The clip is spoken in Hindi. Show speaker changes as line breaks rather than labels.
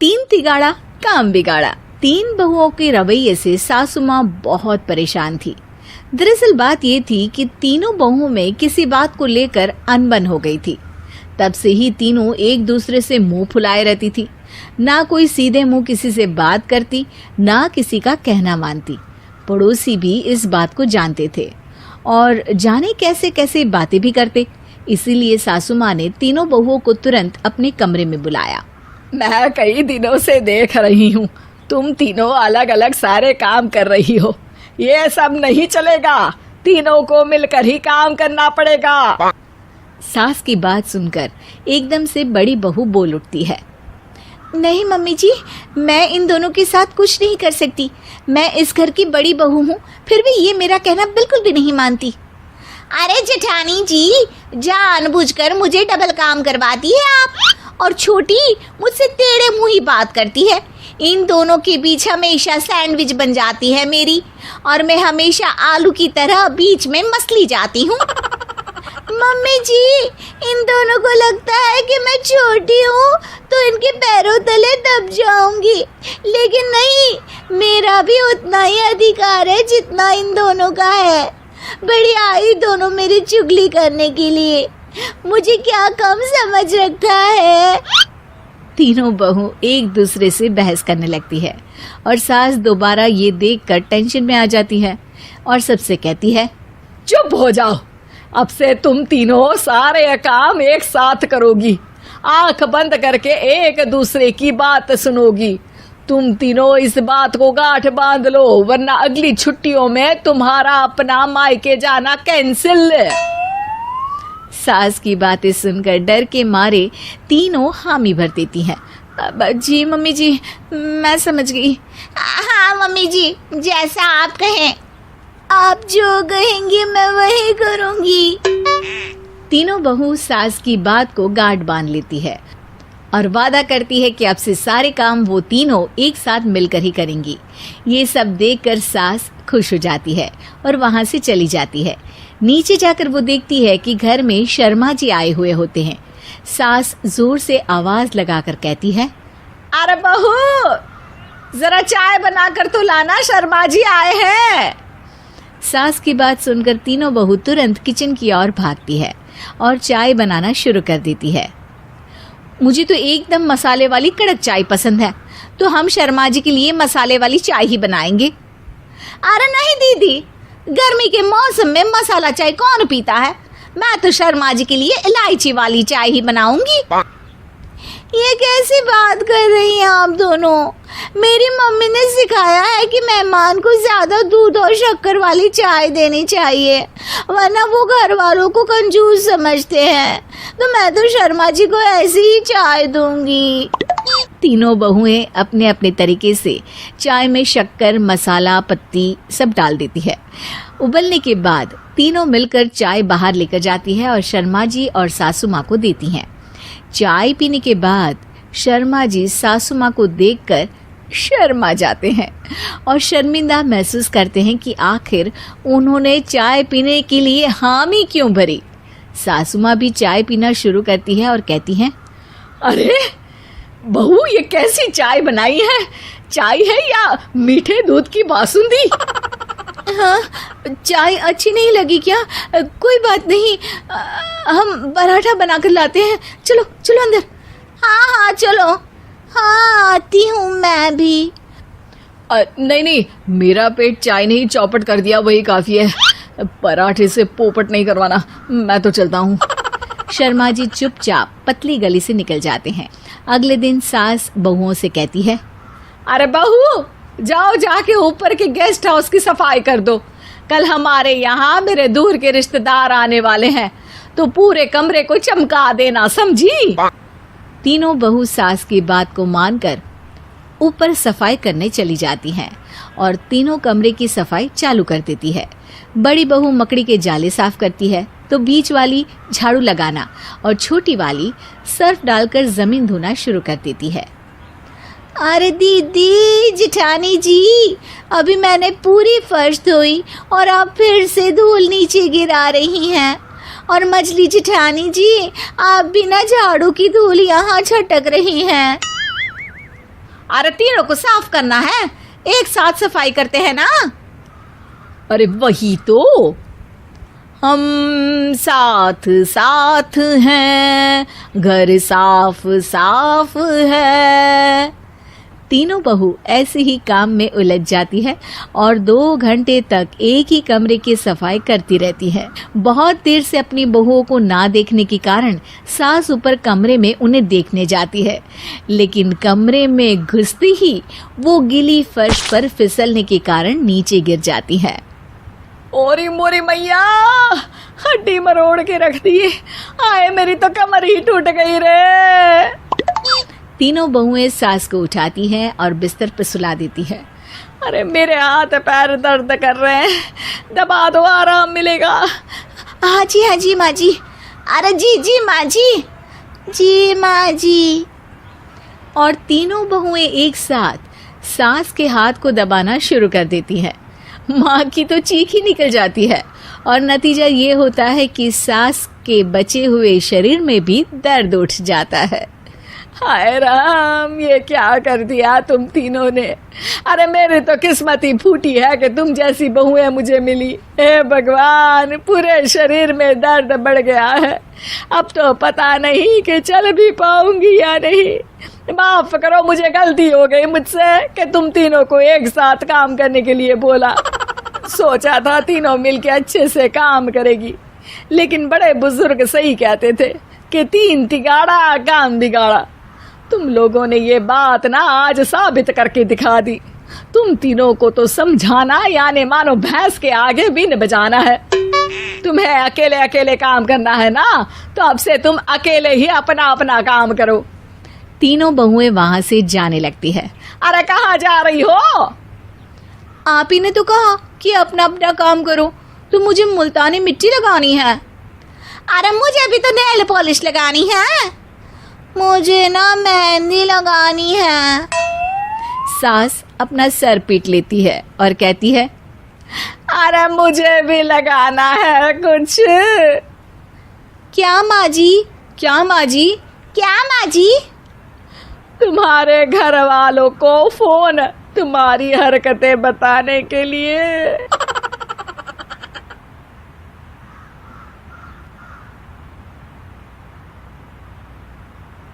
तीन तिगाड़ा काम बिगाड़ा। तीन बहुओं के रवैये से सासू माँ बहुत परेशान थी। दरअसल बात ये थी कि तीनों बहुओं में किसी बात को लेकर अनबन हो गई थी। तब से ही तीनों एक दूसरे से मुंह फुलाए रहती थी। ना कोई सीधे मुंह किसी से बात करती, ना किसी का कहना मानती। पड़ोसी भी इस बात को जानते थे और जाने कैसे कैसे बातें भी करते। इसीलिए सासू माँ ने तीनों बहुओं को तुरंत अपने कमरे में बुलाया।
मैं कई दिनों से देख रही हूँ, तुम तीनों अलग अलग सारे काम कर रही हो। ये सब नहीं चलेगा, तीनों को मिलकर ही काम करना पड़ेगा।
सास की बात सुनकर एकदम से बड़ी बहू बोल उठती है। नहीं मम्मी जी, मैं इन दोनों के साथ कुछ नहीं कर सकती। मैं इस घर की बड़ी बहू हूँ, फिर भी ये मेरा कहना बिल्कुल भी नहीं मानती।
अरे जेठानी जी, जानबूझकर मुझे डबल काम करवाती है आप। और छोटी मुझसे टेढ़े मुंह ही बात करती है। इन दोनों के बीच हमेशा सैंडविच बन जाती है मेरी, और मैं हमेशा आलू की तरह बीच में मसली जाती हूँ। मम्मी जी, इन दोनों को लगता है कि मैं छोटी हूँ तो इनके पैरों तले दब जाऊंगी, लेकिन नहीं, मेरा भी उतना ही अधिकार है जितना इन दोनों का है। बढ़िया ही दोनों मेरी चुगली करने के लिए, मुझे क्या कम समझ रखा है।
तीनों बहू एक दूसरे से बहस करने लगती है और सास दोबारा ये देखकर टेंशन में आ जाती है और सबसे कहती है,
चुप हो जाओ, अब से तुम तीनों सारे काम एक साथ करोगी। आंख बंद करके एक दूसरे की बात सुनोगी। तुम तीनों इस बात को गांठ बांध लो, वरना अगली छुट्टियों में तुम्हारा अपना मायके जाना कैंसिल।
सास की बातें सुनकर डर के मारे तीनों हामी भर देती हैं। जी मम्मी जी, मैं समझ गई।
हाँ मम्मी जी, जैसा आप कहें। आप जो कहेंगी मैं वही करूंगी।
तीनों बहू सास की बात को गांठ बांध लेती है और वादा करती है कि अब से सारे काम वो तीनों एक साथ मिलकर ही करेंगी। ये सब देखकर सास खुश हो जाती है और वहां से चली जाती है। नीचे जाकर वो देखती है कि घर में शर्मा जी आए हुए होते हैं। सास जोर से आवाज लगाकर कहती है,
अरे बहू, जरा चाय बनाकर तो लाना, शर्मा जी आए हैं।
सास की बात सुनकर तीनों बहू तुरंत किचन की ओर भागती है और चाय बनाना शुरू कर देती है। मुझे तो एकदम मसाले वाली कड़क चाय पसंद है, तो हम शर्मा जी के लिए मसाले वाली चाय ही बनाएंगे।
अरे नहीं दीदी, गर्मी के मौसम में मसाला चाय कौन पीता है? मैं तो शर्मा जी के लिए इलायची वाली चाय ही बनाऊंगी। ये कैसी बात कर रही हैं आप दोनों? मेरी मम्मी ने सिखाया है कि मेहमान को ज्यादा दूध और शक्कर वाली चाय देनी चाहिए, वरना वो घर वालों को कंजूस समझते हैं। तो मैं तो शर्मा जी को ऐसी ही चाय दूंगी।
तीनों बहुएं अपने अपने तरीके से चाय में शक्कर, मसाला, पत्ती सब डाल देती है। उबलने के बाद तीनों मिलकर चाय बाहर लेकर जाती है और शर्मा जी और सासू माँ को देती हैं। चाय पीने के बाद शर्मा जी सासू माँ को देखकर शर्मा जाते हैं और शर्मिंदा महसूस करते हैं कि आखिर उन्होंने चाय पीने के लिए हामी क्यों भरी। सासू माँ भी चाय पीना शुरू करती है और कहती हैं,
अरे बहू, ये कैसी चाय बनाई है? चाय है या मीठे दूध की बासुंदी?
हाँ, चाय अच्छी नहीं लगी क्या? कोई बात नहीं, हम पराठा बनाकर लाते हैं। चलो चलो अंदर।
हाँ हाँ चलो। हाँ आती हूँ मैं भी।
नहीं नहीं, मेरा पेट चाय ने ही चौपट कर दिया, वही काफी है। पराठे से पोपट नहीं करवाना, मैं तो चलता हूँ।
शर्मा जी चुपचाप पतली गली से निकल जाते हैं। अगले दिन सास बहुओं से कहती है,
अरे बहू, जाओ जाके ऊपर के गेस्ट हाउस की सफाई कर दो। कल हमारे यहाँ मेरे दूर के रिश्तेदार आने वाले हैं, तो पूरे कमरे को चमका देना, समझी?
तीनों बहू सास की बात को मानकर ऊपर सफाई करने चली जाती हैं और तीनों कमरे की सफाई चालू कर देती है। बड़ी बहू मकड़ी के जाले साफ करती है, तो बीच वाली झाड़ू लगाना और छोटी वाली सर्फ डालकर जमीन धोना शुरू कर देती है।
अरे दीदी, जेठानी जी, अभी मैंने पूरी फर्श धोई और आप फिर से धूल नीचे गिरा रही हैं। और मछली जेठानी जी, आप बिना झाड़ू की धूल यहाँ छटक रही हैं।
अरे तीनों को साफ करना है, एक साथ सफाई करते हैं ना।
अरे वही तो,
हम साथ साथ हैं, घर साफ साफ है। तीनों बहू ऐसे ही काम में उलझ जाती है और 2 घंटे तक एक ही कमरे की सफाई करती रहती है। बहुत देर से अपनी बहुओं को ना देखने के कारण सास ऊपर कमरे में उन्हें देखने जाती है, लेकिन कमरे में घुसती ही वो गीली फर्श पर फिसलने के कारण नीचे गिर जाती है।
ओरी मोरी मैया, हड्डी मरोड़ के रख दी। आए मेरी तो कमर ही टूट गई रे।
तीनों बहुएं सास को उठाती हैं और बिस्तर पर सुला देती है।
अरे मेरे हाथ पैर दर्द कर रहे हैं, दबा दो, आराम मिलेगा।
हाँ जी माँ जी। अरे जी माँ जी माँ जी।
और तीनों बहुएं एक साथ सास के हाथ को दबाना शुरू कर देती हैं। माँ की तो चीख ही निकल जाती है और नतीजा ये होता है कि सास के बचे हुए शरीर में भी दर्द उठ जाता है।
हाय राम, ये क्या कर दिया तुम तीनों ने। अरे मेरी तो किस्मत ही फूटी है कि तुम जैसी बहुएं मुझे मिली। हे भगवान, पूरे शरीर में दर्द बढ़ गया है। अब तो पता नहीं कि चल भी पाऊंगी या नहीं। माफ करो, मुझे गलती हो गई मुझसे कि तुम तीनों को एक साथ काम करने के लिए बोला। सोचा था तीनों मिलके अच्छे से काम करेगी, लेकिन बड़े बुजुर्ग सही कहते थे कि 3 तिगाड़ा काम बिगाड़ा। तुम लोगों ने ये बात ना आज साबित करके दिखा दी। तुम तीनों को तो समझाना यानी मानो भैंस के आगे बीन बजाना है। तुम्हें अकेले अकेले काम करना है ना, तो अब से तुम अकेले ही अपना अपना काम करो।
तीनों बहुएं वहां से जाने लगती है।
अरे कहाँ जा रही हो?
आप ही ने तो कहा कि अपना अपना काम करो, तो मुझे मुल्तानी मिट्टी लगानी है।
अरे मुझे भी तो नेल पॉलिश लगानी है, मुझे ना मेहंदी लगानी है।
सास अपना सर पीट लेती है और कहती है,
अरे मुझे भी लगाना है कुछ।
क्या माँ जी?
क्या माँ जी?
क्या माँ जी?
तुम्हारे घर वालों को फोन तुम्हारी हरकतें बताने के लिए।